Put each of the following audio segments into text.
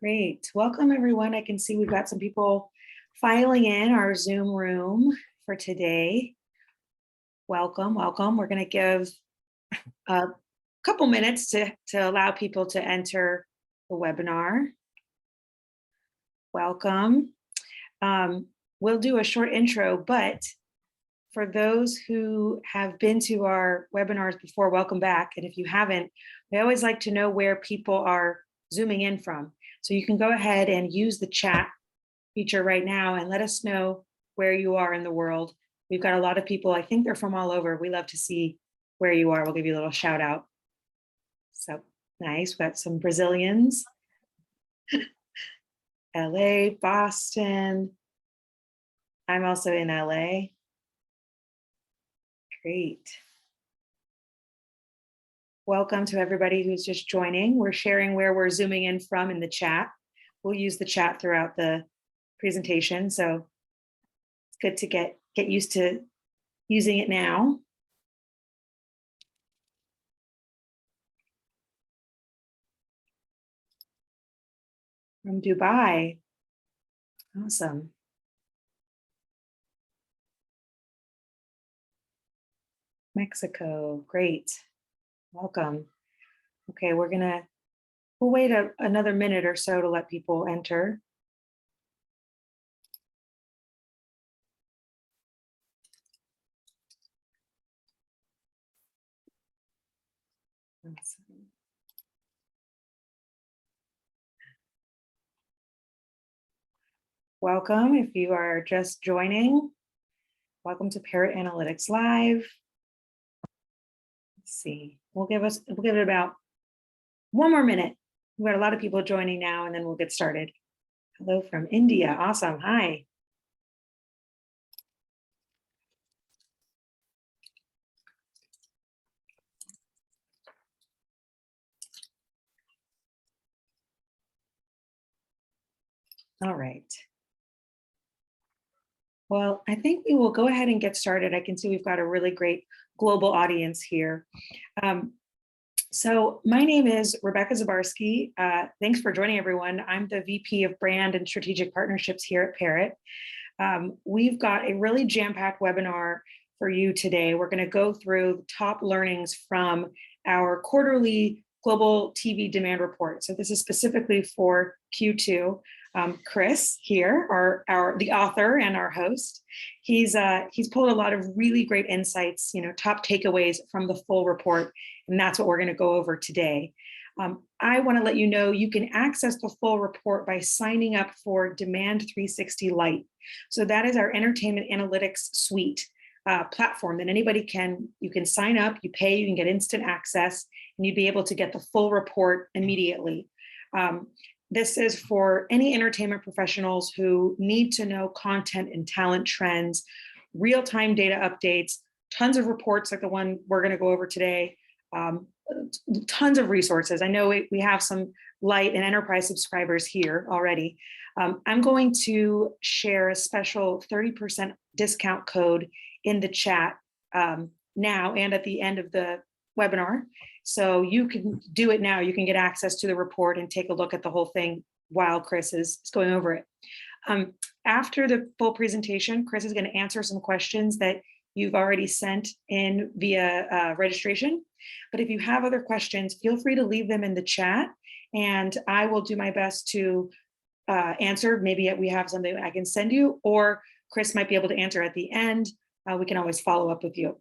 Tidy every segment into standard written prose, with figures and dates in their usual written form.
Great. Welcome, everyone. I can see we've got some people filing in our Zoom room for today. Welcome, welcome. We're going to give a couple minutes to allow people to enter the webinar. Welcome. We'll do a short intro, but for those who have been to our webinars before, welcome back. And if you haven't, we always like to know where people are Zooming in from. So you can go ahead and use the chat feature right now and let us know where you are in the world. We've got a lot of people, I think they're from all over. We love to see where you are. We'll give you a little shout out. So nice, we've got some Brazilians, LA, Boston. I'm also in LA. Great. Welcome to everybody who's just joining. We're sharing where we're Zooming in from in the chat. We'll use the chat throughout the presentation, so it's good to get used to using it now. From Dubai. Awesome. Mexico, great. Welcome. Okay, we'll wait another minute or so to let people enter. Awesome. Welcome if you are just joining. Welcome to Parrot Analytics Live. Let's see, we'll give it about one more minute. We've got a lot of people joining now, and then we'll get started. Hello from India. Awesome. Hi. All right. Well, I think we will go ahead and get started. I can see we've got a really great global audience here. So my name is Rebecca Zabarski. Thanks for joining, everyone. I'm the VP of Brand and Strategic Partnerships here at Parrot. We've got a really jam-packed webinar for you today. We're going to go through the top learnings from our quarterly global TV demand report. So this is specifically for Q2. Chris here, the author and our host, he's pulled a lot of really great insights, top takeaways from the full report, and that's what we're going to go over today. I want to let you know you can access the full report by signing up for Demand 360 Lite. So that is our entertainment analytics suite platform that you can sign up, you pay, you can get instant access, and you'd be able to get the full report immediately. This is for any entertainment professionals who need to know content and talent trends, real-time data updates, tons of reports like the one we're going to go over today, tons of resources. I know we have some light and enterprise subscribers here already. I'm going to share a special 30% discount code in the chat now and at the end of the webinar. So you can do it now. You can get access to the report and take a look at the whole thing while Chris is going over it. After the full presentation, Chris is going to answer some questions that you've already sent in via registration. But if you have other questions, feel free to leave them in the chat, and I will do my best to answer. Maybe we have something I can send you, or Chris might be able to answer at the end. We can always follow up with you.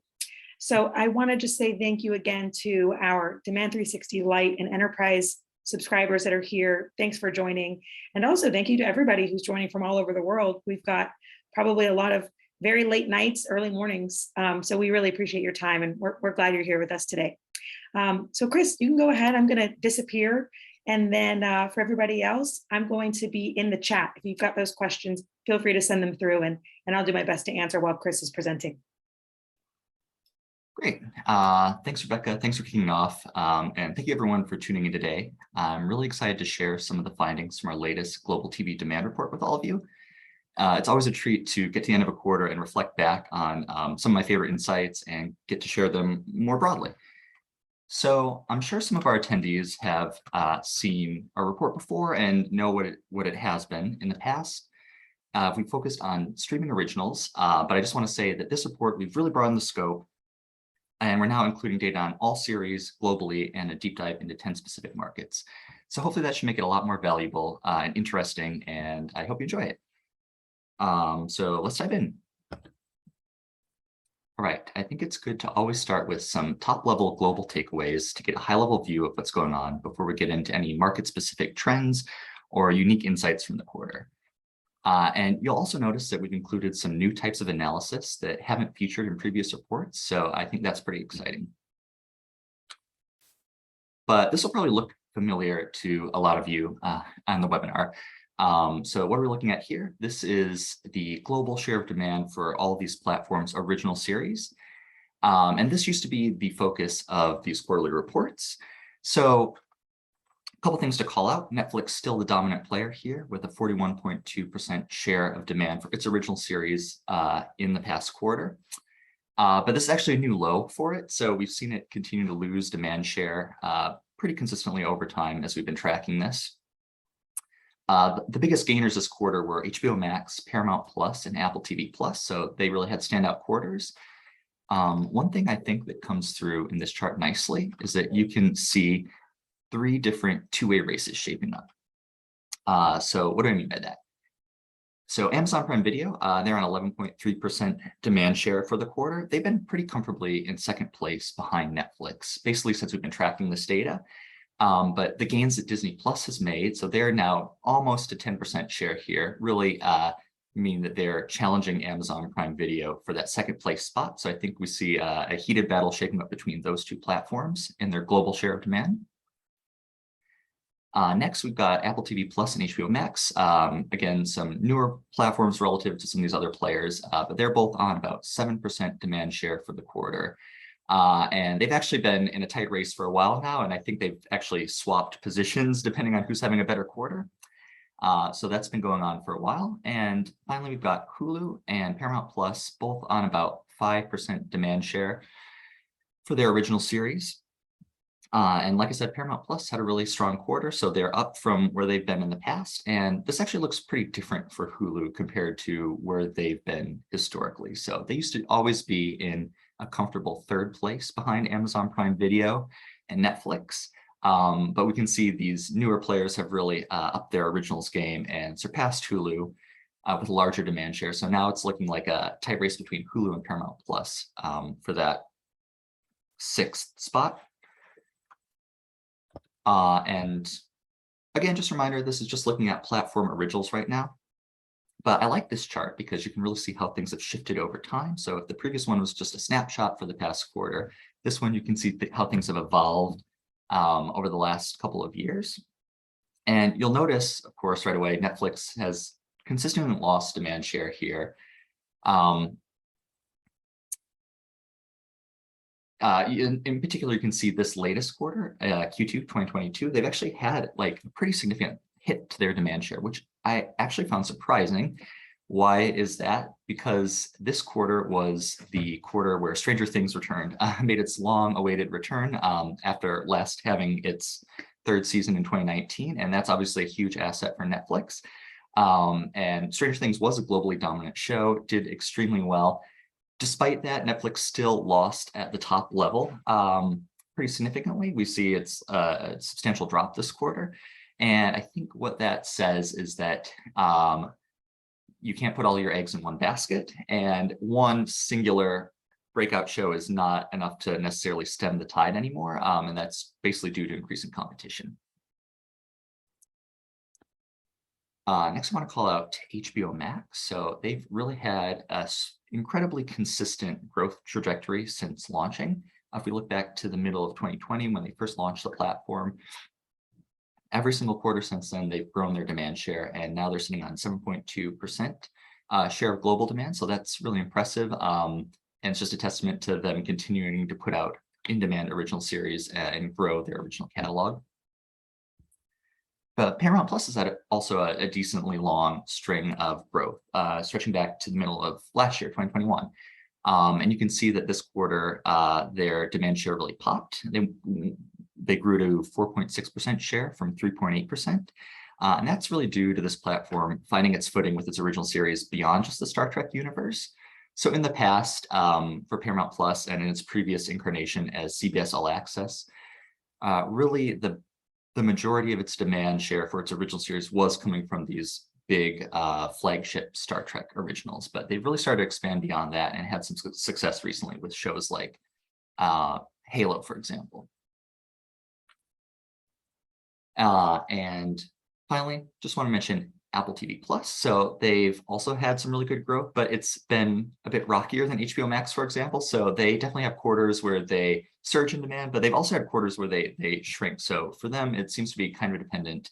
So I want to just say thank you again to our Demand 360 Lite and Enterprise subscribers that are here. Thanks for joining. And also thank you to everybody who's joining from all over the world. We've got probably a lot of very late nights, early mornings. So we really appreciate your time, and we're glad you're here with us today. So Chris, you can go ahead. I'm going to disappear. And then for everybody else, I'm going to be in the chat. If you've got those questions, feel free to send them through, and I'll do my best to answer while Chris is presenting. Great. Thanks, Rebecca. Thanks for kicking off. And thank you, everyone, for tuning in today. I'm really excited to share some of the findings from our latest global TV demand report with all of you. It's always a treat to get to the end of a quarter and reflect back on some of my favorite insights and get to share them more broadly. So I'm sure some of our attendees have seen our report before and know what it has been in the past. We focused on streaming originals, but I just want to say that this report, we've really broadened the scope, and we're now including data on all series globally and a deep dive into 10 specific markets. So hopefully that should make it a lot more valuable and interesting, and I hope you enjoy it. So let's dive in. All right, I think it's good to always start with some top-level global takeaways to get a high-level view of what's going on before we get into any market-specific trends or unique insights from the quarter. And you'll also notice that we've included some new types of analysis that haven't featured in previous reports, so I think that's pretty exciting. But this will probably look familiar to a lot of you on the webinar. So what are we looking at here? This is the global share of demand for all of these platforms' original series. And this used to be the focus of these quarterly reports. So a couple things to call out. Netflix still the dominant player here with a 41.2% share of demand for its original series in the past quarter. But this is actually a new low for it. So we've seen it continue to lose demand share pretty consistently over time as we've been tracking this. The biggest gainers this quarter were HBO Max, Paramount Plus, and Apple TV Plus. So they really had standout quarters. One thing I think that comes through in this chart nicely is that you can see 3 different two-way races shaping up. So what do I mean by that? So Amazon Prime Video, they're on 11.3% demand share for the quarter. They've been pretty comfortably in second place behind Netflix, basically since we've been tracking this data. But the gains that Disney Plus has made, so they're now almost a 10% share here, really mean that they're challenging Amazon Prime Video for that second place spot. So I think we see a heated battle shaping up between those two platforms in their global share of demand. Next, we've got Apple TV Plus and HBO Max. Again, some newer platforms relative to some of these other players, but they're both on about 7% demand share for the quarter. And they've actually been in a tight race for a while now, and I think they've actually swapped positions depending on who's having a better quarter. So that's been going on for a while. And finally, we've got Hulu and Paramount Plus, both on about 5% demand share for their original series. And like I said, Paramount Plus had a really strong quarter, so they're up from where they've been in the past. And this actually looks pretty different for Hulu compared to where they've been historically. So they used to always be in a comfortable third place behind Amazon Prime Video and Netflix. But we can see these newer players have really upped their originals game and surpassed Hulu with a larger demand share. So now it's looking like a tight race between Hulu and Paramount Plus for that 6th spot. And again, just a reminder, this is just looking at platform originals right now. But I like this chart because you can really see how things have shifted over time. So if the previous one was just a snapshot for the past quarter, this one you can see how things have evolved over the last couple of years. And you'll notice, of course, right away, Netflix has consistently lost demand share here. In particular, you can see this latest quarter, Q2 2022, they've actually had like a pretty significant hit to their demand share, which I actually found surprising. Why is that? Because this quarter was the quarter where Stranger Things returned, made its long-awaited return after last having its 3rd season in 2019, and that's obviously a huge asset for Netflix. And Stranger Things was a globally dominant show, did extremely well. Despite that, Netflix still lost at the top level pretty significantly. We see it's a substantial drop this quarter. And I think what that says is that you can't put all your eggs in one basket, and one singular breakout show is not enough to necessarily stem the tide anymore. And that's basically due to increasing competition. Next, I want to call out HBO Max. So they've really had a incredibly consistent growth trajectory since launching. If we look back to the middle of 2020, when they first launched the platform, every single quarter since then, they've grown their demand share, and now they're sitting on 7.2% share of global demand. So that's really impressive. And it's just a testament to them continuing to put out in-demand original series and grow their original catalog. But Paramount Plus has had also a decently long string of growth, stretching back to the middle of last year, 2021. And you can see that this quarter, their demand share really popped. They grew to 4.6% share from 3.8%. And that's really due to this platform finding its footing with its original series beyond just the Star Trek universe. So in the past, for Paramount Plus and in its previous incarnation as CBS All Access, really the majority of its demand share for its original series was coming from these big flagship Star Trek originals, but they've really started to expand beyond that and had some success recently with shows like Halo, for example. And finally, just want to mention Apple TV Plus. So they've also had some really good growth, but it's been a bit rockier than HBO Max, for example. So they definitely have quarters where they surge in demand, but they've also had quarters where they shrink. So for them, it seems to be kind of dependent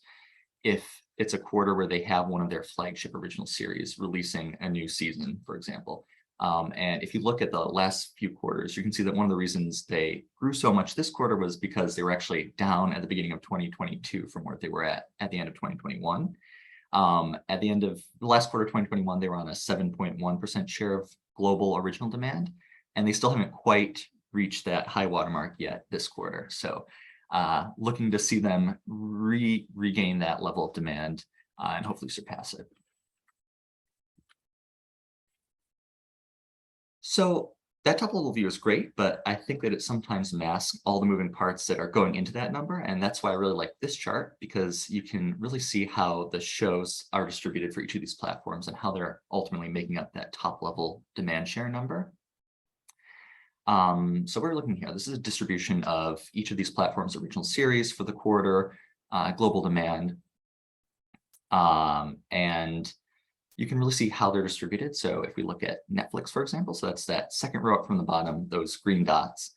if it's a quarter where they have one of their flagship original series releasing a new season, for example. And if you look at the last few quarters, you can see that one of the reasons they grew so much this quarter was because they were actually down at the beginning of 2022 from where they were at the end of 2021. At the end of the last quarter of 2021, they were on a 7.1% share of global original demand, and they still haven't quite reached that high watermark yet this quarter. So looking to see them regain that level of demand and hopefully surpass it. So that top level view is great, but I think that it sometimes masks all the moving parts that are going into that number. And that's why I really like this chart, because you can really see how the shows are distributed for each of these platforms and how they're ultimately making up that top level demand share number. So we're looking here. This is a distribution of each of these platforms' original series for the quarter, global demand. And you can really see how they're distributed. So if we look at Netflix, for example, so that's that second row up from the bottom, those green dots,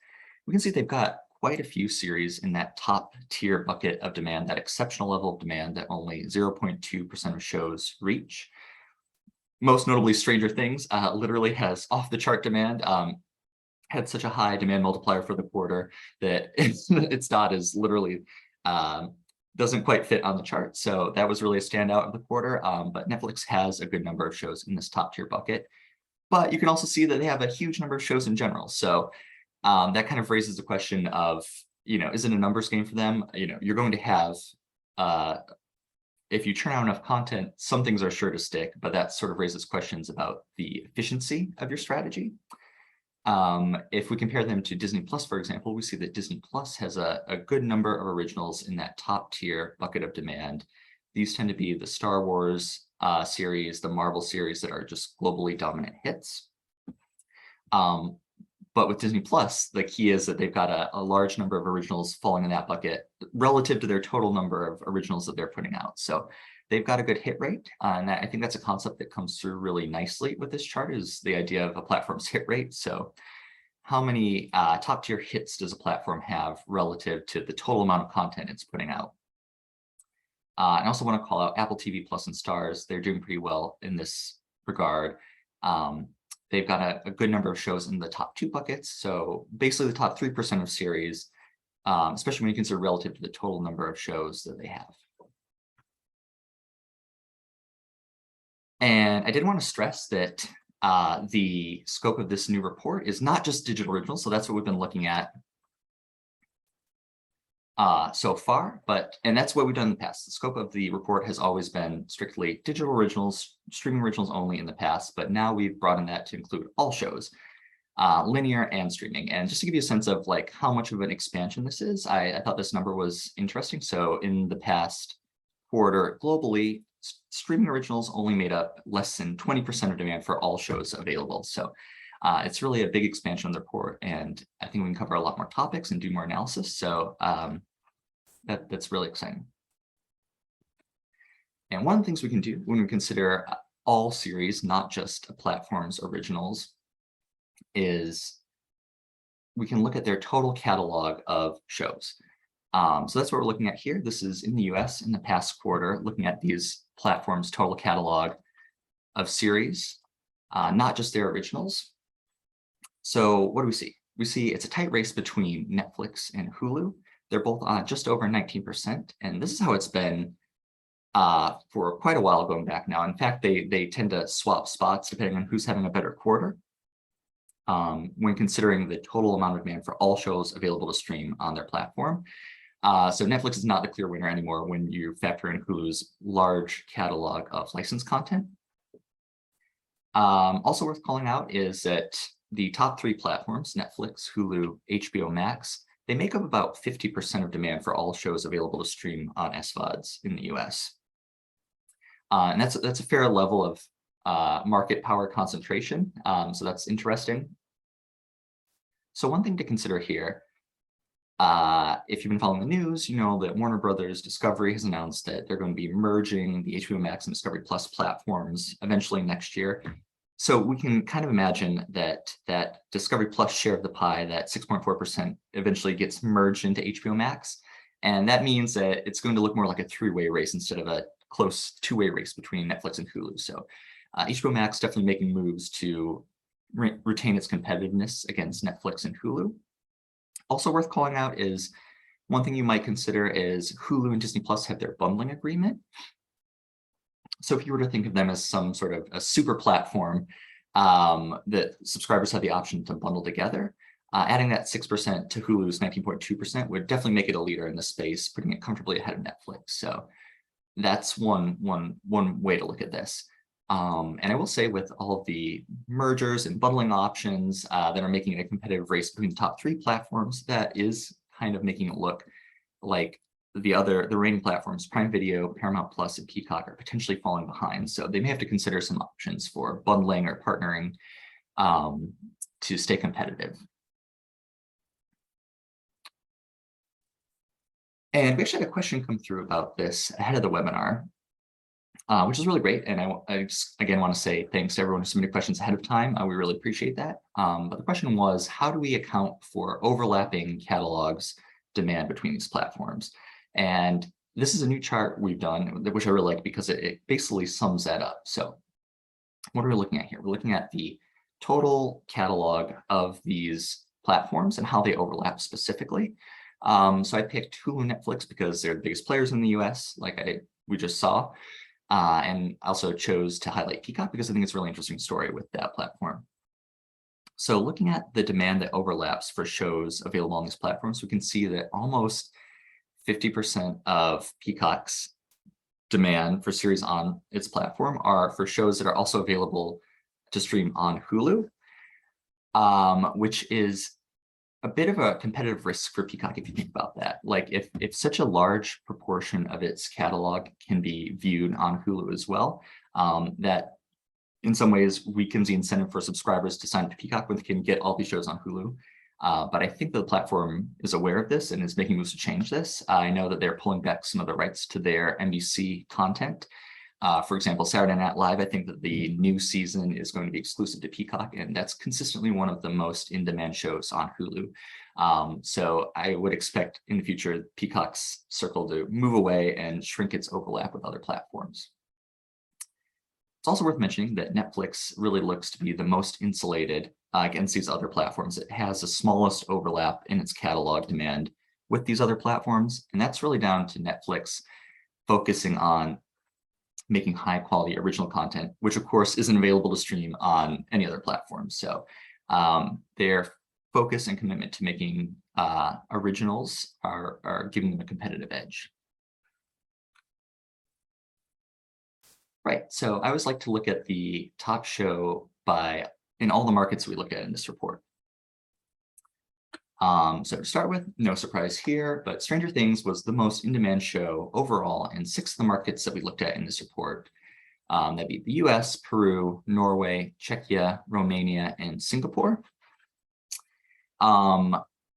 we can see they've got quite a few series in that top tier bucket of demand, that exceptional level of demand that only 0.2% of shows reach. Most notably, Stranger Things literally has off the chart demand, had such a high demand multiplier for the quarter that its dot is literally doesn't quite fit on the chart. So that was really a standout of the quarter. But Netflix has a good number of shows in this top tier bucket. But you can also see that they have a huge number of shows in general. So that kind of raises the question of, is it a numbers game for them? You're going to have, if you churn out enough content, some things are sure to stick, but that sort of raises questions about the efficiency of your strategy. If we compare them to Disney Plus, for example, we see that Disney Plus has a good number of originals in that top tier bucket of demand. These tend to be the Star Wars series, the Marvel series that are just globally dominant hits. But with Disney Plus, the key is that they've got a large number of originals falling in that bucket relative to their total number of originals that they're putting out. So they've got a good hit rate. And I think that's a concept that comes through really nicely with this chart, is the idea of a platform's hit rate. So how many top tier hits does a platform have relative to the total amount of content it's putting out? I also want to call out Apple TV Plus and Stars. They're doing pretty well in this regard. They've got a good number of shows in the top two buckets. So basically the top 3% of series, especially when you consider relative to the total number of shows that they have. And I did want to stress that the scope of this new report is not just digital originals. So that's what we've been looking at so far, and that's what we've done in the past. The scope of the report has always been strictly digital originals, streaming originals only in the past, but now we've broadened that to include all shows, linear and streaming. And just to give you a sense of like how much of an expansion this is, I thought this number was interesting. So in the past quarter globally, streaming originals only made up less than 20% of demand for all shows available. So it's really a big expansion of the report, and I think we can cover a lot more topics and do more analysis. So that's really exciting. And one of the things we can do when we consider all series, not just a platform's originals, is we can look at their total catalog of shows. So that's what we're looking at here. This is in the US in the past quarter, looking at these platforms' total catalog of series, not just their originals. So what do we see? We see it's a tight race between Netflix and Hulu. They're both on just over 19%. And this is how it's been for quite a while going back now. In fact, they tend to swap spots depending on who's having a better quarter. when considering the total amount of demand for all shows available to stream on their platform. So Netflix is not the clear winner anymore when you factor in Hulu's large catalog of licensed content. Also worth calling out is that the top 3 platforms, Netflix, Hulu, HBO Max, they make up about 50% of demand for all shows available to stream on SVODs in the US. And that's a fair level of market power concentration. So that's interesting. So one thing to consider here, if you've been following the news, you know that Warner Brothers Discovery has announced that they're going to be merging the HBO Max and Discovery Plus platforms eventually next year. So we can kind of imagine that Discovery Plus share of the pie, that 6.4%, eventually gets merged into HBO Max. And that means that it's going to look more like a 3-way race instead of a close 2-way race between Netflix and Hulu. So HBO Max definitely making moves to retain its competitiveness against Netflix and Hulu. Also worth calling out is one thing you might consider is Hulu and Disney Plus have their bundling agreement. So if you were to think of them as some sort of a super platform that subscribers have the option to bundle together, adding that 6% to Hulu's 19.2% would definitely make it a leader in the space, putting it comfortably ahead of Netflix. So that's one way to look at this. And I will say, with all of the mergers and bundling options that are making it a competitive race between the top 3 platforms, that is kind of making it look like the remaining platforms, Prime Video, Paramount Plus, and Peacock, are potentially falling behind. So they may have to consider some options for bundling or partnering to stay competitive. And we actually had a question come through about this ahead of the webinar, which is really great. And I just, again, want to say thanks to everyone who submitted questions ahead of time. We really appreciate that. But the question was, how do we account for overlapping catalogs demand between these platforms? And this is a new chart we've done, which I really like because it basically sums that up. So what are we looking at here? We're looking at the total catalog of these platforms and how they overlap specifically. So I picked Hulu and Netflix because they're the biggest players in the US, like we just saw. And also chose to highlight Peacock because I think it's a really interesting story with that platform. So looking at the demand that overlaps for shows available on these platforms, we can see that almost 50% of Peacock's demand for series on its platform are for shows that are also available to stream on Hulu, which is a bit of a competitive risk for Peacock if you think about that. Like if such a large proportion of its catalog can be viewed on Hulu as well, that in some ways weakens the incentive for subscribers to sign up to Peacock when they can get all these shows on Hulu. But I think the platform is aware of this and is making moves to change this. I know that they're pulling back some of the rights to their NBC content. For example, Saturday Night Live, I think that the new season is going to be exclusive to Peacock, and that's consistently one of the most in-demand shows on Hulu. So I would expect in the future Peacock's circle to move away and shrink its overlap with other platforms. It's also worth mentioning that Netflix really looks to be the most insulated against these other platforms. It has the smallest overlap in its catalog demand with these other platforms, and that's really down to Netflix focusing on making high quality original content, which of course isn't available to stream on any other platform. So their focus and commitment to making originals are giving them a competitive edge. Right, so I always like to look at the top show in all the markets we look at in this report. So to start with, no surprise here, but Stranger Things was the most in-demand show overall in 6 of the markets that we looked at in this report. That'd be the US, Peru, Norway, Czechia, Romania, and Singapore.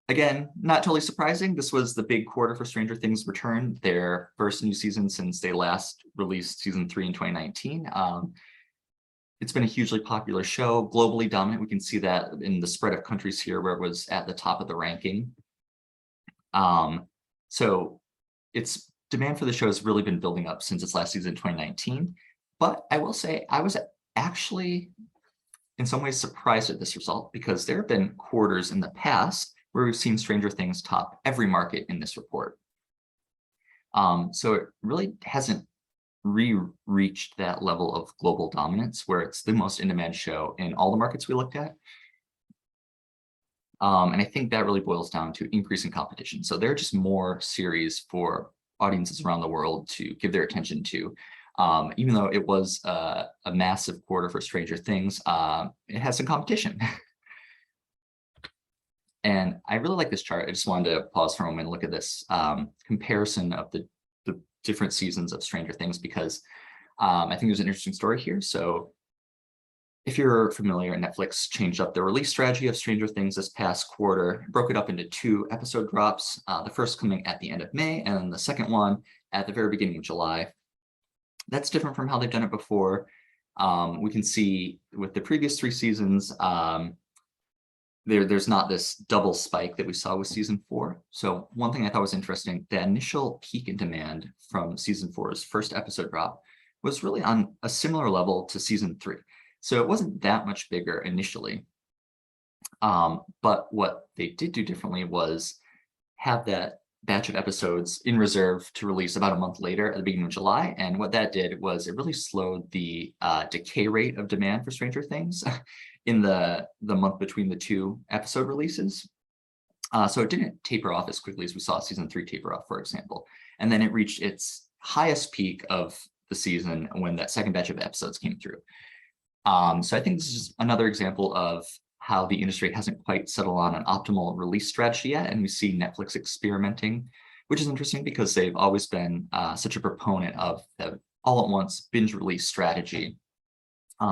Again, not totally surprising. This was the big quarter for Stranger Things return, their first new season since they last released season 3 in 2019. It's been a hugely popular show, globally dominant. We can see that in the spread of countries here where it was at the top of the ranking. So its demand for the show has really been building up since its last season in 2019. But I will say I was actually in some ways surprised at this result because there have been quarters in the past where we've seen Stranger Things top every market in this report. So it really hasn't reached that level of global dominance where it's the most in-demand show in all the markets we looked at. And I think that really boils down to increasing competition. So there are just more series for audiences around the world to give their attention to. Even though it was a massive quarter for Stranger Things, it has some competition. And I really like this chart. I just wanted to pause for a moment and look at this comparison of the different seasons of Stranger Things, because I think there's an interesting story here. So if you're familiar, Netflix changed up the release strategy of Stranger Things this past quarter, broke it up into 2 episode drops, the first coming at the end of May, and then the second one at the very beginning of July. That's different from how they've done it before. We can see with the previous 3 seasons, there's not this double spike that we saw with season 4. So one thing I thought was interesting, the initial peak in demand from season 4's first episode drop was really on a similar level to season 3. So it wasn't that much bigger initially. But what they did do differently was have that batch of episodes in reserve to release about a month later at the beginning of July. And what that did was it really slowed the decay rate of demand for Stranger Things in the month between the 2 episode releases. So it didn't taper off as quickly as we saw season 3 taper off, for example. And then it reached its highest peak of the season when that second batch of episodes came through. So I think this is just another example of how the industry hasn't quite settled on an optimal release strategy yet. And we see Netflix experimenting, which is interesting because they've always been such a proponent of the all-at-once binge release strategy.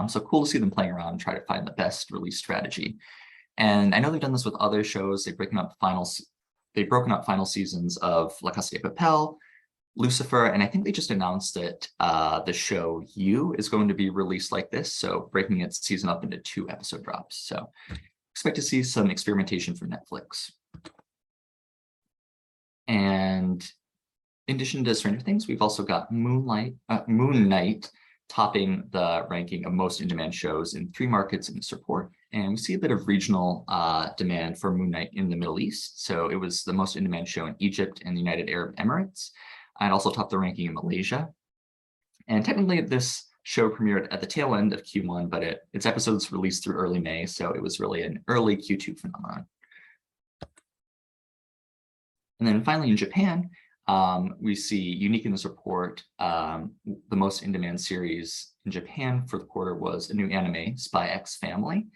So cool to see them playing around and try to find the best release strategy. And I know they've done this with other shows. They've broken up final seasons of La Casa de Papel, Lucifer, and I think they just announced that the show You is going to be released like this, so breaking its season up into 2 episode drops. So expect to see some experimentation from Netflix. And in addition to Stranger Things, we've also got Moon Knight topping the ranking of most in-demand shows in 3 markets in this report. And we see a bit of regional demand for Moon Knight in the Middle East. So it was the most in-demand show in Egypt and the United Arab Emirates. And also topped the ranking in Malaysia. And technically this show premiered at the tail end of Q1, but its episodes released through early May, so it was really an early Q2 phenomenon. And then finally in Japan, we see unique in this report, the most in-demand series in Japan for the quarter was a new anime, Spy X Family.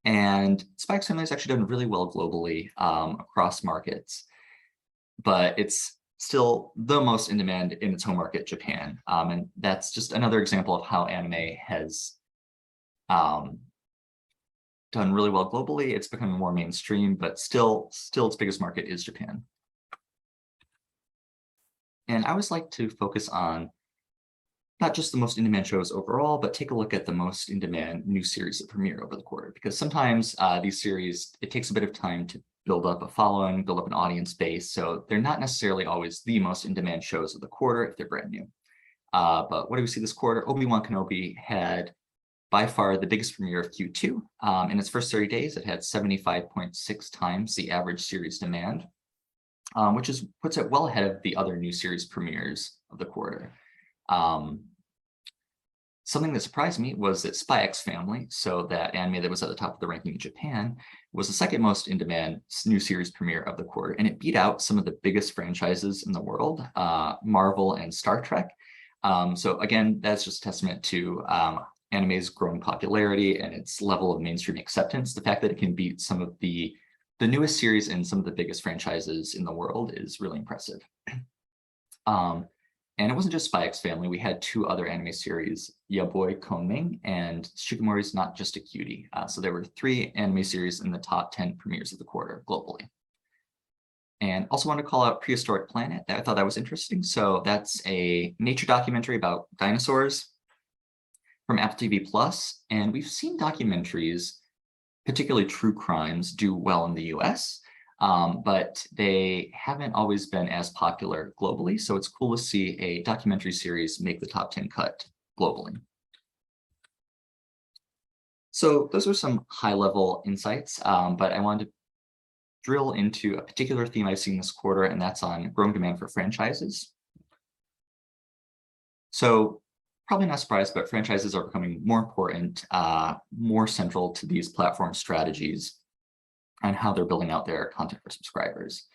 And Spy X Family has actually done really well globally across markets, but it's still the most in demand in its home market, Japan. And that's just another example of how anime has done really well globally. It's becoming more mainstream, but still its biggest market is Japan. And I always like to focus on not just the most in-demand shows overall, but take a look at the most in-demand new series that premiere over the quarter, because sometimes these series, it takes a bit of time to build up a following, build up an audience base. So they're not necessarily always the most in-demand shows of the quarter if they're brand new. But what do we see this quarter? Obi-Wan Kenobi had by far the biggest premiere of Q2. In its first 30 days, it had 75.6 times the average series demand, which puts it well ahead of the other new series premieres of the quarter. Something that surprised me was that Spy X Family, so that anime that was at the top of the ranking in Japan, was the second most in-demand new series premiere of the quarter, and it beat out some of the biggest franchises in the world, Marvel and Star Trek. So again, that's just a testament to anime's growing popularity and its level of mainstream acceptance. The fact that it can beat some of the newest series and some of the biggest franchises in the world is really impressive. And it wasn't just Spy X Family. We had 2 other anime series, Ya Boy Konming and Shikimori's Not Just a Cutie. So there were 3 anime series in the top 10 premieres of the quarter globally. And also want to call out Prehistoric Planet. I thought that was interesting. So that's a nature documentary about dinosaurs from Apple TV Plus. And we've seen documentaries, particularly true crimes, do well in the US. But they haven't always been as popular globally. So it's cool to see a documentary series make the top 10 cut globally. So those are some high-level insights, but I wanted to drill into a particular theme I've seen this quarter, and that's on growing demand for franchises. So probably not surprised, but franchises are becoming more important, more central to these platform strategies. on how they're building out their content for subscribers.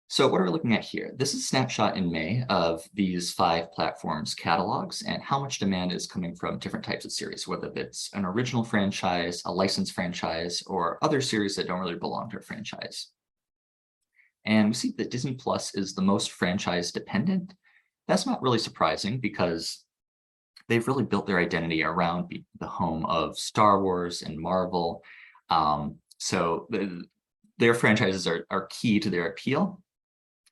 So what are we looking at here? This is a snapshot in May of these 5 platforms' catalogs and how much demand is coming from different types of series, whether it's an original franchise, a licensed franchise, or other series that don't really belong to a franchise. And we see that Disney Plus is the most franchise dependent. That's not really surprising because they've really built their identity around the home of Star Wars and Marvel. So their franchises are key to their appeal.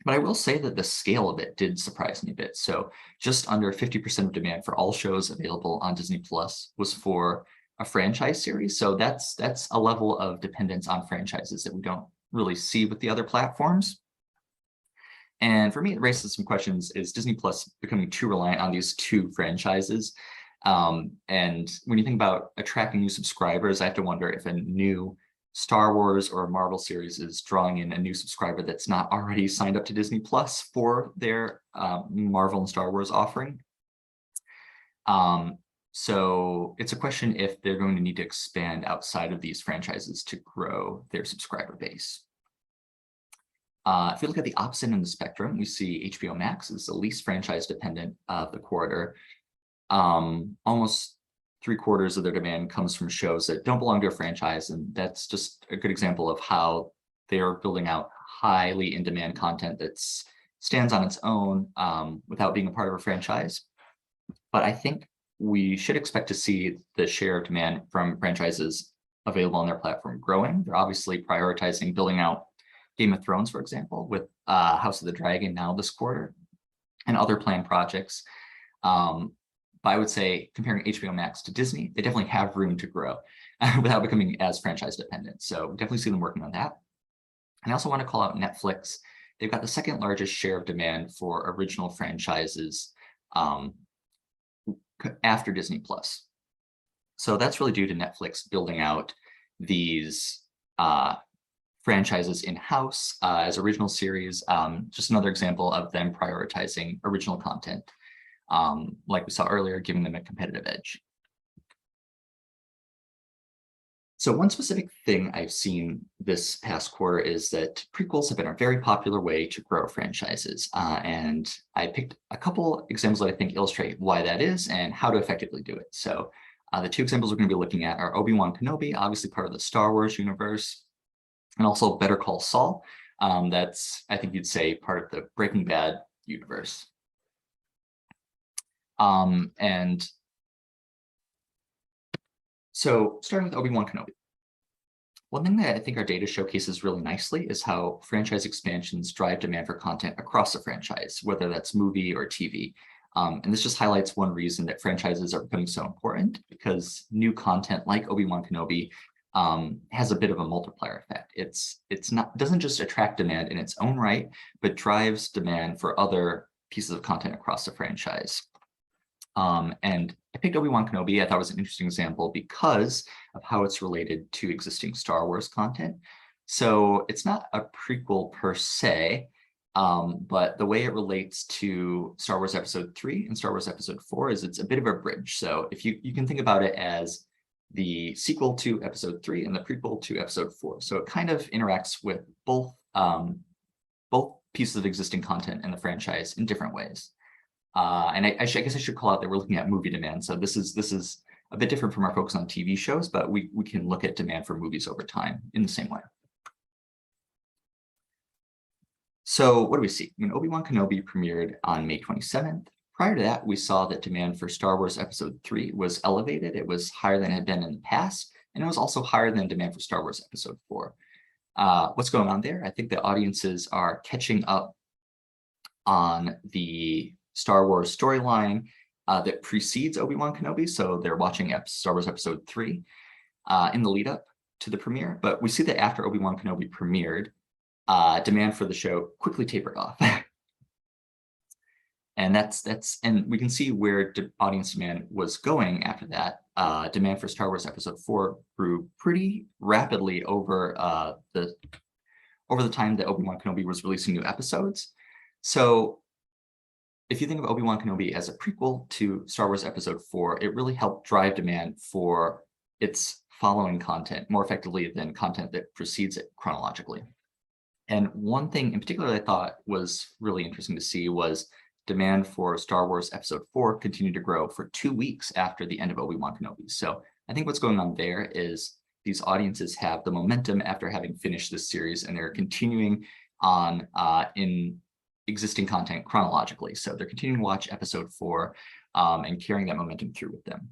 But I will say that the scale of it did surprise me a bit. So just under 50% of demand for all shows available on Disney Plus was for a franchise series. So that's a level of dependence on franchises that we don't really see with the other platforms. And for me, it raises some questions. Is Disney Plus becoming too reliant on these 2 franchises? And when you think about attracting new subscribers, I have to wonder if a new Star Wars or a Marvel series is drawing in a new subscriber that's not already signed up to Disney Plus for their Marvel and Star Wars offering. So it's a question if they're going to need to expand outside of these franchises to grow their subscriber base. If we look at the opposite end of the spectrum, we see HBO Max is the least franchise dependent of the quarter. Almost 3/4 of their demand comes from shows that don't belong to a franchise, and that's just a good example of how they are building out highly in-demand content that stands on its own without being a part of a franchise. But I think we should expect to see the share of demand from franchises available on their platform growing. They're obviously prioritizing building out Game of Thrones, for example, with House of the Dragon now this quarter, and other planned projects. But I would say comparing HBO Max to Disney, they definitely have room to grow without becoming as franchise dependent. So we definitely see them working on that. And I also want to call out Netflix. They've got the 2nd largest share of demand for original franchises after Disney Plus. So that's really due to Netflix building out these franchises in-house as original series. Just another example of them prioritizing original content. Like we saw earlier, giving them a competitive edge. So one specific thing I've seen this past quarter is that prequels have been a very popular way to grow franchises. And I picked a couple examples that I think illustrate why that is and how to effectively do it. So the 2 examples we're going to be looking at are Obi-Wan Kenobi, obviously part of the Star Wars universe, and also Better Call Saul. That's, I think you'd say, part of the Breaking Bad universe. And so starting with Obi-Wan Kenobi. One thing that I think our data showcases really nicely is how franchise expansions drive demand for content across a franchise, whether that's movie or TV. And this just highlights one reason that franchises are becoming so important, because new content like Obi-Wan Kenobi has a bit of a multiplier effect. Doesn't just attract demand in its own right, but drives demand for other pieces of content across the franchise. And I picked Obi-Wan Kenobi. I thought it was an interesting example because of how it's related to existing Star Wars content. So it's not a prequel per se, but the way it relates to Star Wars Episode 3 and Star Wars Episode 4 is it's a bit of a bridge. So if you can think about it as the sequel to Episode 3 and the prequel to Episode 4. So it kind of interacts with both pieces of existing content in the franchise in different ways. And I guess I should call out that we're looking at movie demand. So this is a bit different from our focus on TV shows, but we can look at demand for movies over time in the same way. So what do we see? Obi-Wan Kenobi premiered on May 27th. Prior to that, we saw that demand for Star Wars Episode 3 was elevated. It was higher than it had been in the past, and it was also higher than demand for Star Wars Episode 4. What's going on there? I think the audiences are catching up on the Star Wars storyline that precedes Obi-Wan Kenobi. So they're watching Star Wars Episode 3 in the lead up to the premiere. But we see that after Obi-Wan Kenobi premiered, demand for the show quickly tapered off. And and we can see where audience demand was going after that. Demand for Star Wars Episode 4 grew pretty rapidly over the time that Obi-Wan Kenobi was releasing new episodes. So if you think of Obi-Wan Kenobi as a prequel to Star Wars Episode 4, it really helped drive demand for its following content more effectively than content that precedes it chronologically. And one thing in particular I thought was really interesting to see was demand for Star Wars Episode 4 continued to grow for 2 weeks after the end of Obi-Wan Kenobi. So I think what's going on there is these audiences have the momentum after having finished this series, and they're continuing on in existing content chronologically. So they're continuing to watch Episode 4 and carrying that momentum through with them.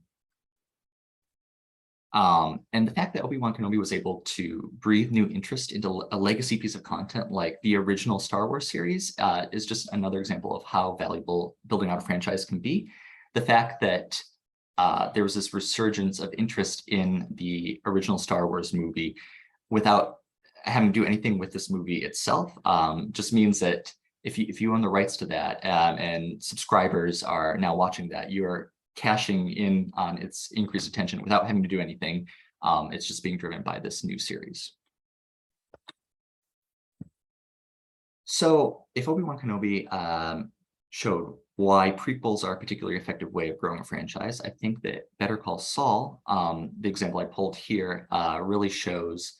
And the fact that Obi-Wan Kenobi was able to breathe new interest into a legacy piece of content like the original Star Wars series is just another example of how valuable building out a franchise can be. The fact that there was this resurgence of interest in the original Star Wars movie without having to do anything with this movie itself just means that if you own the rights to that and subscribers are now watching that, you're cashing in on its increased attention without having to do anything. It's just being driven by this new series. So if Obi-Wan Kenobi showed why prequels are a particularly effective way of growing a franchise, I think that Better Call Saul, the example I pulled here, really shows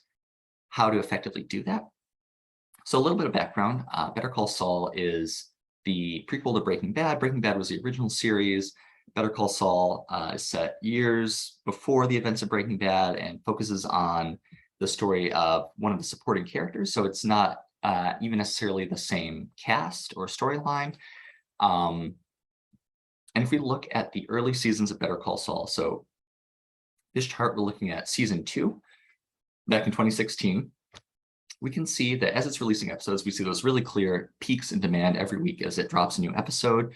how to effectively do that. So a little bit of background, Better Call Saul is the prequel to Breaking Bad. Breaking Bad was the original series. Better Call Saul is set years before the events of Breaking Bad and focuses on the story of one of the supporting characters. So it's not even necessarily the same cast or storyline. And if we look at the early seasons of Better Call Saul, so this chart we're looking at season 2 back in 2016, we can see that as it's releasing episodes, we see those really clear peaks in demand every week as it drops a new episode.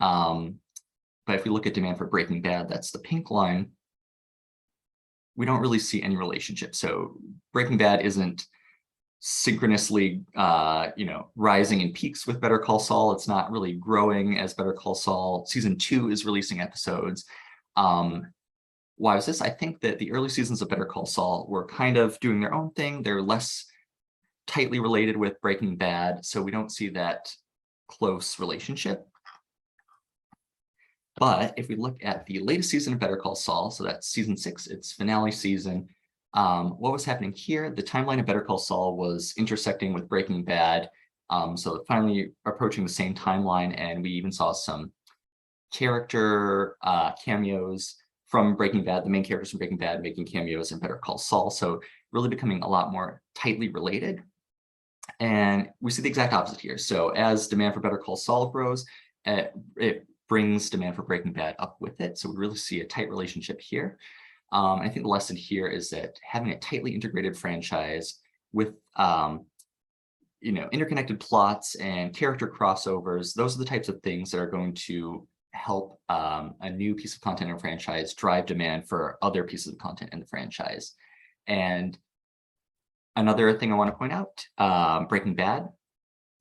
But if we look at demand for Breaking Bad, that's the pink line, we don't really see any relationship. So Breaking Bad isn't synchronously rising in peaks with Better Call Saul. It's not really growing as Better Call Saul. Season 2 is releasing episodes. Why was this? I think that the early seasons of Better Call Saul were kind of doing their own thing. They're less tightly related with Breaking Bad, so we don't see that close relationship. But if we look at the latest season of Better Call Saul, so that's season 6, its finale season, what was happening here? The timeline of Better Call Saul was intersecting with Breaking Bad, so finally approaching the same timeline, and we even saw some character cameos from Breaking Bad, the main characters from Breaking Bad making cameos in Better Call Saul, so really becoming a lot more tightly related. And we see the exact opposite here. So as demand for Better Call Saul grows, it brings demand for Breaking Bad up with it. So we really see a tight relationship here. I think the lesson here is that having a tightly integrated franchise with interconnected plots and character crossovers, those are the types of things that are going to help a new piece of content in a franchise drive demand for other pieces of content in the franchise. And another thing I want to point out, Breaking Bad,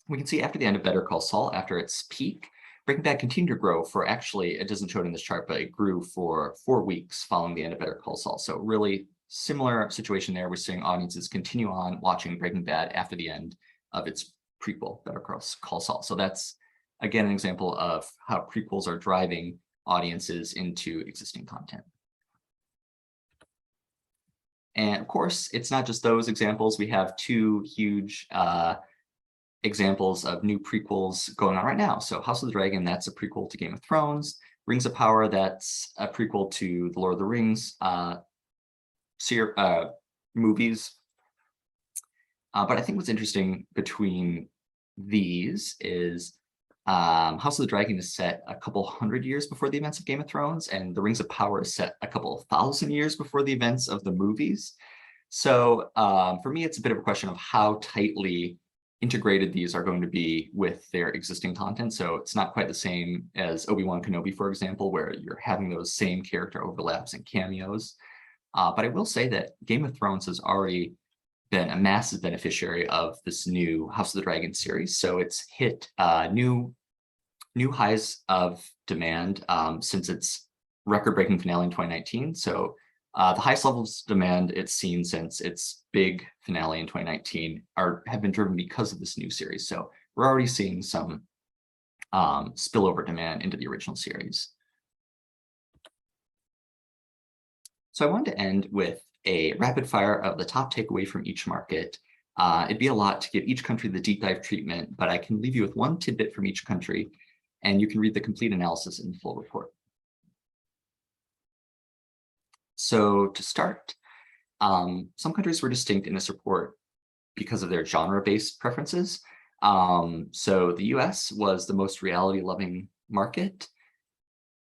we can see after the end of Better Call Saul, after its peak, Breaking Bad continued to grow for, actually, it doesn't show it in this chart, but it grew for 4 weeks following the end of Better Call Saul. So really similar situation there. We're seeing audiences continue on watching Breaking Bad after the end of its prequel, Better Call Saul. So that's, again, an example of how prequels are driving audiences into existing content. And of course, it's not just those examples. We have 2 huge examples of new prequels going on right now. So House of the Dragon, that's a prequel to Game of Thrones. Rings of Power, that's a prequel to the Lord of the Rings movies. But I think what's interesting between these is House of the Dragon is set a couple hundred years before the events of Game of Thrones, and the Rings of Power is set a couple thousand years before the events of the movies. So for me, it's a bit of a question of how tightly integrated these are going to be with their existing content. So it's not quite the same as Obi-Wan Kenobi, for example, where you're having those same character overlaps and cameos. But I will say that Game of Thrones has already been a massive beneficiary of this new House of the Dragon series. So it's hit new highs of demand since its record-breaking finale in 2019. So the highest levels of demand it's seen since its big finale in 2019 have been driven because of this new series. So we're already seeing some spillover demand into the original series. So I wanted to end with a rapid fire of the top takeaway from each market. It'd be a lot to give each country the deep dive treatment, but I can leave you with one tidbit from each country, and you can read the complete analysis in the full report. So to start, some countries were distinct in this report because of their genre-based preferences. So the US was the most reality-loving market.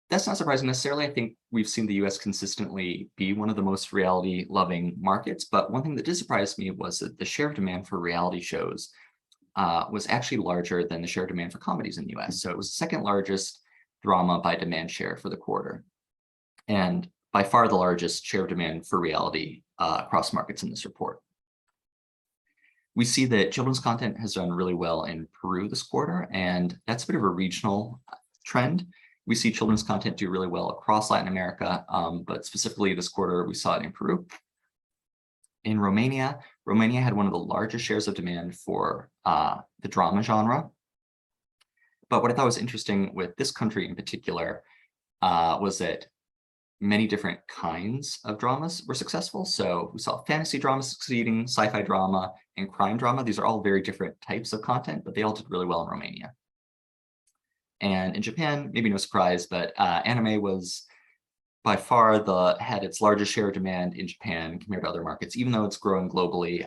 That's not surprising necessarily. I think we've seen the US consistently be one of the most reality-loving markets, but one thing that did surprise me was that the share of demand for reality shows was actually larger than the share of demand for comedies in the US. So it was the second largest drama by demand share for the quarter, and by far the largest share of demand for reality across markets in this report. We see that children's content has done really well in Peru this quarter, and that's a bit of a regional trend. We see children's content do really well across Latin America, but specifically this quarter, we saw it in Peru. In Romania, Romania had one of the largest shares of demand for the drama genre. But what I thought was interesting with this country in particular was that many different kinds of dramas were successful. So we saw fantasy drama succeeding, sci-fi drama, and crime drama. These are all very different types of content, but they all did really well in Romania. And in Japan, maybe no surprise, but anime was by far had its largest share of demand in Japan compared to other markets, even though it's growing globally.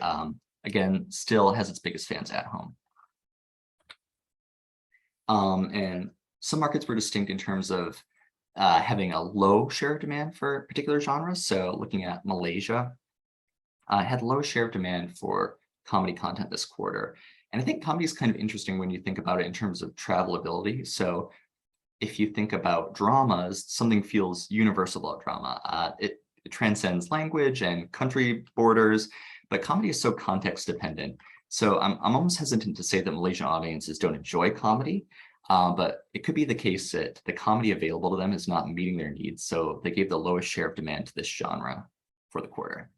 Again, still has its biggest fans at home. And some markets were distinct in terms of having a low share of demand for particular genres. So looking at Malaysia, had the lowest share of demand for comedy content this quarter. And I think comedy is kind of interesting when you think about it in terms of travelability. So if you think about dramas, something feels universal about drama. It transcends language and country borders, but comedy is so context dependent. So I'm almost hesitant to say that Malaysian audiences don't enjoy comedy, but it could be the case that the comedy available to them is not meeting their needs. So they gave the lowest share of demand to this genre for the quarter.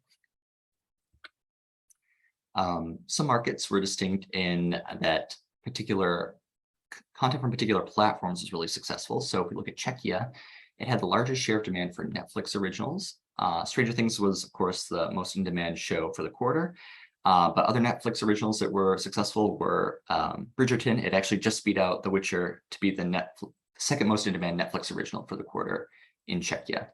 Some markets were distinct in that particular content from particular platforms is really successful. So if we look at Czechia, it had the largest share of demand for Netflix originals. Stranger Things was, of course, the most in-demand show for the quarter. But other Netflix originals that were successful were Bridgerton. It actually just beat out The Witcher to be the second most in-demand Netflix original for the quarter in Czechia.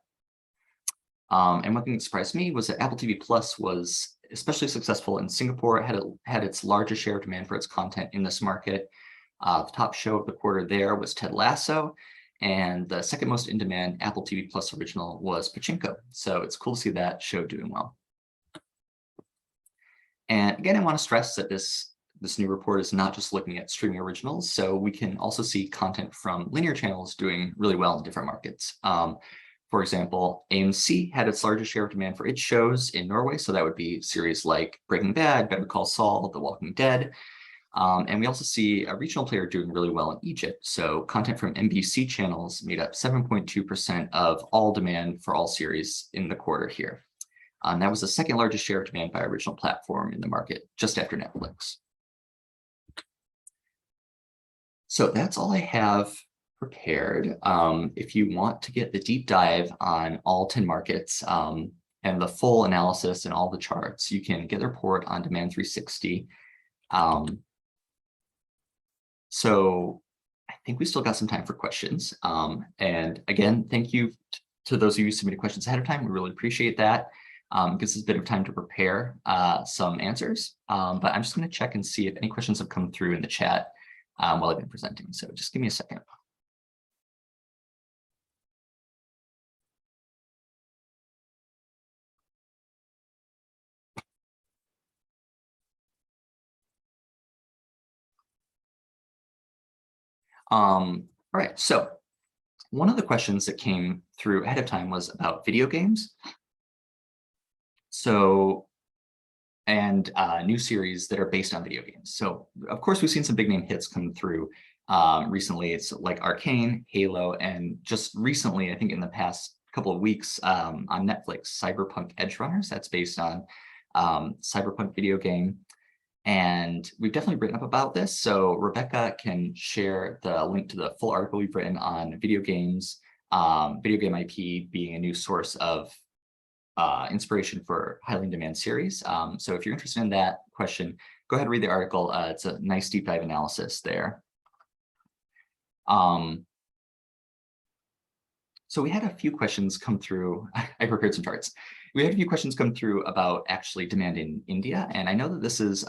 And one thing that surprised me was that Apple TV Plus was especially successful in Singapore. It had its largest share of demand for its content in this market. The top show of the quarter there was Ted Lasso, and the second most in-demand Apple TV Plus original was Pachinko. So it's cool to see that show doing well. And again, I want to stress that this new report is not just looking at streaming originals. So we can also see content from linear channels doing really well in different markets. For example, AMC had its largest share of demand for its shows in Norway. So that would be series like Breaking Bad, Better Call Saul, The Walking Dead. And we also see a regional player doing really well in Egypt. So content from NBC channels made up 7.2% of all demand for all series in the quarter here. That was the second largest share of demand by original platform in the market, just after Netflix. So that's all I have prepared. If you want to get the deep dive on all 10 markets and the full analysis and all the charts, you can get the report on Demand 360. So I think we still got some time for questions. And again, thank you to those of you who submitted questions ahead of time. We really appreciate that. Gives us a bit of time to prepare some answers. But I'm just going to check and see if any questions have come through in the chat while I've been presenting. So just give me a second. All right, so one of the questions that came through ahead of time was about video games. So, and new series that are based on video games. So of course, we've seen some big name hits come through recently. It's like Arcane, Halo, and just recently, I think in the past couple of weeks on Netflix, Cyberpunk Edge Runners, that's based on Cyberpunk video game. And we've definitely written up about this. So Rebecca can share the link to the full article we've written on video games, video game IP being a new source of inspiration for highly in-demand series. So if you're interested in that question, go ahead and read the article. It's a nice deep dive analysis there. So we had a few questions come through. I prepared some charts. We had a few questions come through about actually demand in India. And I know that this is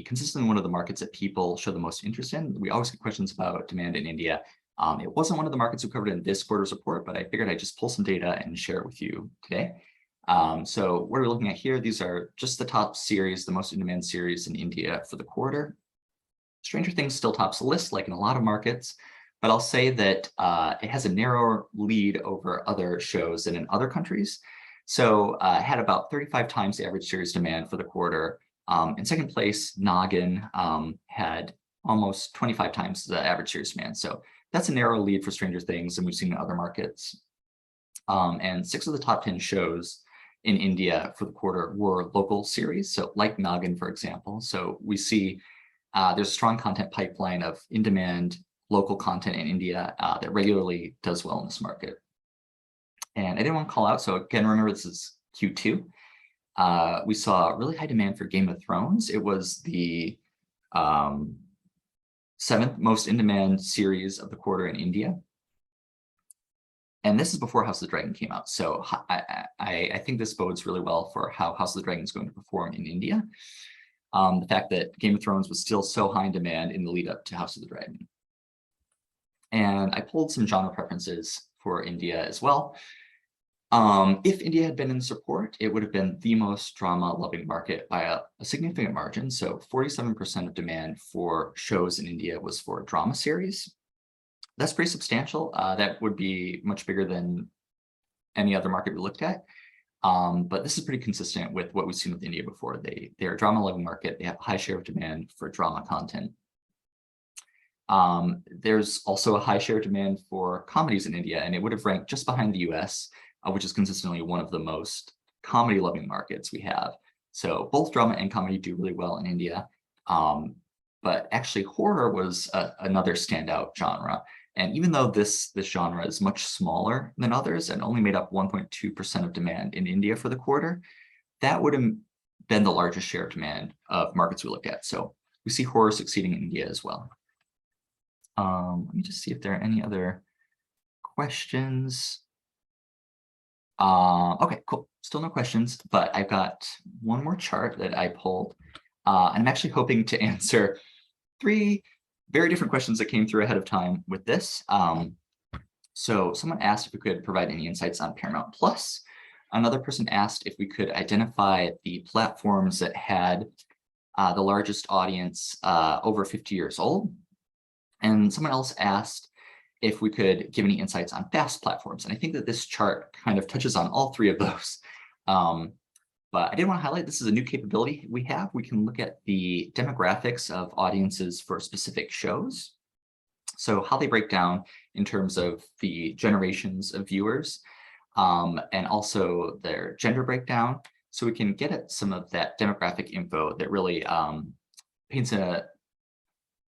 consistently one of the markets that people show the most interest in. We always get questions about demand in India. It wasn't one of the markets we covered in this quarter's report, but I figured I'd just pull some data and share it with you today. So what we're looking at here, these are just the top series, the most in-demand series in India for the quarter. Stranger Things still tops the list, like in a lot of markets, but I'll say that it has a narrower lead over other shows than in other countries. So it had about 35 times the average series demand for the quarter. In second place, Noggin had almost 25 times the average series demand. So that's a narrow lead for Stranger Things than we've seen in other markets. And 6 of the top 10 shows in India for the quarter were local series, so like Noggin, for example. So we see there's a strong content pipeline of in-demand local content in India that regularly does well in this market. And I didn't want to call out, so again, remember this is Q2. We saw really high demand for Game of Thrones. It was the 7th most in-demand series of the quarter in India. And this is before House of the Dragon came out. So I think this bodes really well for how House of the Dragon is going to perform in India. The fact that Game of Thrones was still so high in demand in the lead up to House of the Dragon. And I pulled some genre preferences for India as well. If India had been in support, it would have been the most drama-loving market by a significant margin. So 47% of demand for shows in India was for drama series. That's pretty substantial. That would be much bigger than any other market we looked at. But this is pretty consistent with what we've seen with India before. They're a drama-loving market. They have a high share of demand for drama content. There's also a high share of demand for comedies in India, and it would have ranked just behind the US, which is consistently one of the most comedy-loving markets we have. So both drama and comedy do really well in India. But actually horror was another standout genre. And even though this genre is much smaller than others and only made up 1.2% of demand in India for the quarter, that would have been the largest share of demand of markets we look at. So we see horror succeeding in India as well. Let me just see if there are any other questions. Okay, cool. Still no questions, but I've got one more chart that I pulled. And I'm actually hoping to answer 3 very different questions that came through ahead of time with this. So someone asked if we could provide any insights on Paramount Plus. Another person asked if we could identify the platforms that had the largest audience over 50 years old. And someone else asked if we could give any insights on FAST platforms. And I think that this chart kind of touches on all 3 of those. But I did want to highlight this is a new capability we have. We can look at the demographics of audiences for specific shows. So how they break down in terms of the generations of viewers and also their gender breakdown. So we can get at some of that demographic info that really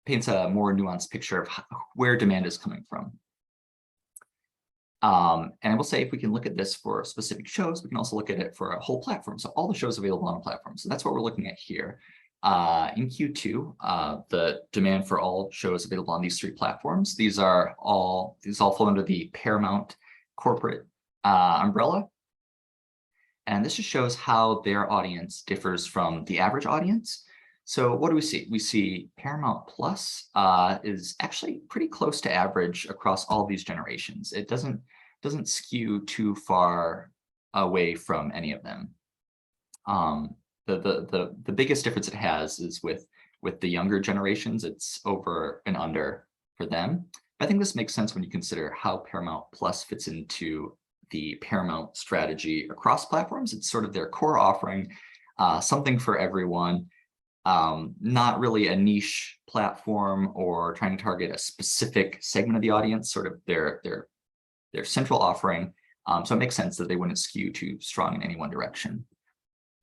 paints a more nuanced picture of where demand is coming from. And I will say if we can look at this for specific shows, we can also look at it for a whole platform. So all the shows available on a platform. So that's what we're looking at here. In Q2, the demand for all shows available on these 3 platforms. These all fall under the Paramount corporate umbrella. And this just shows how their audience differs from the average audience. So what do we see? We see Paramount Plus is actually pretty close to average across all these generations. It doesn't skew too far away from any of them. The biggest difference it has is with the younger generations. It's over and under for them. I think this makes sense when you consider how Paramount Plus fits into the Paramount strategy across platforms. It's sort of their core offering, something for everyone. Not really a niche platform or trying to target a specific segment of the audience, sort of their central offering. So it makes sense that they wouldn't skew too strong in any one direction.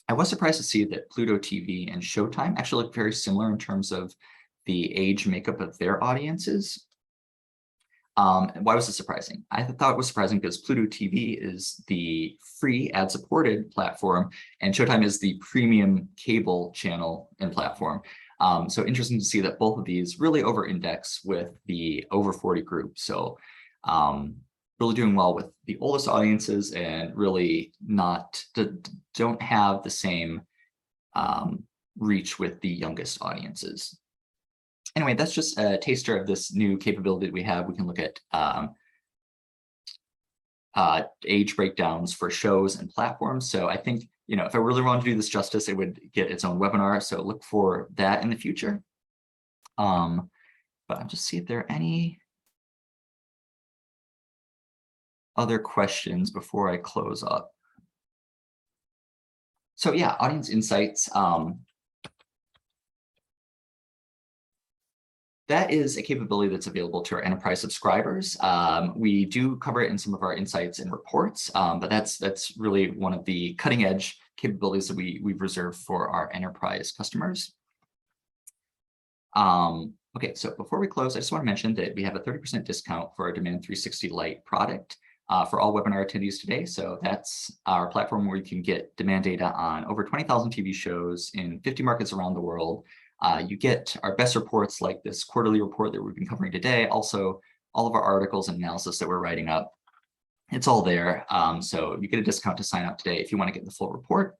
I was surprised to see that Pluto TV and Showtime actually look very similar in terms of the age makeup of their audiences. Why was it surprising? I thought it was surprising because Pluto TV is the free ad-supported platform, and Showtime is the premium cable channel and platform. So interesting to see that both of these really over-index with the over 40 group. So really doing well with the oldest audiences and really don't have the same reach with the youngest audiences. Anyway, that's just a taster of this new capability that we have. We can look at age breakdowns for shows and platforms. So I think, if I really wanted to do this justice, it would get its own webinar. So look for that in the future. But I'll just see if there are any other questions before I close up. So yeah, audience insights. That is a capability that's available to our enterprise subscribers. We do cover it in some of our insights and reports, but that's really one of the cutting edge capabilities that we've reserved for our enterprise customers. Okay, so before we close, I just want to mention that we have a 30% discount for our Demand 360 Lite product for all webinar attendees today. So that's our platform where you can get demand data on over 20,000 TV shows in 50 markets around the world. You get our best reports like this quarterly report that we've been covering today. Also, all of our articles and analysis that we're writing up. It's all there. So you get a discount to sign up today if you want to get the full report.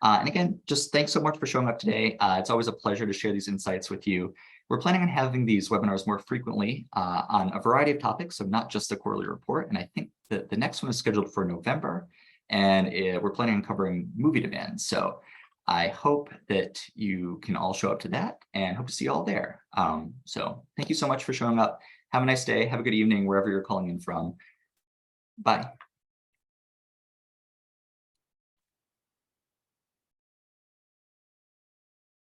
And again, just thanks so much for showing up today. It's always a pleasure to share these insights with you. We're planning on having these webinars more frequently on a variety of topics, so not just the quarterly report. And I think that the next one is scheduled for November, and we're planning on covering movie demand. So I hope that you can all show up to that and hope to see you all there. So thank you so much for showing up. Have a nice day. Have a good evening, wherever you're calling in from. Bye.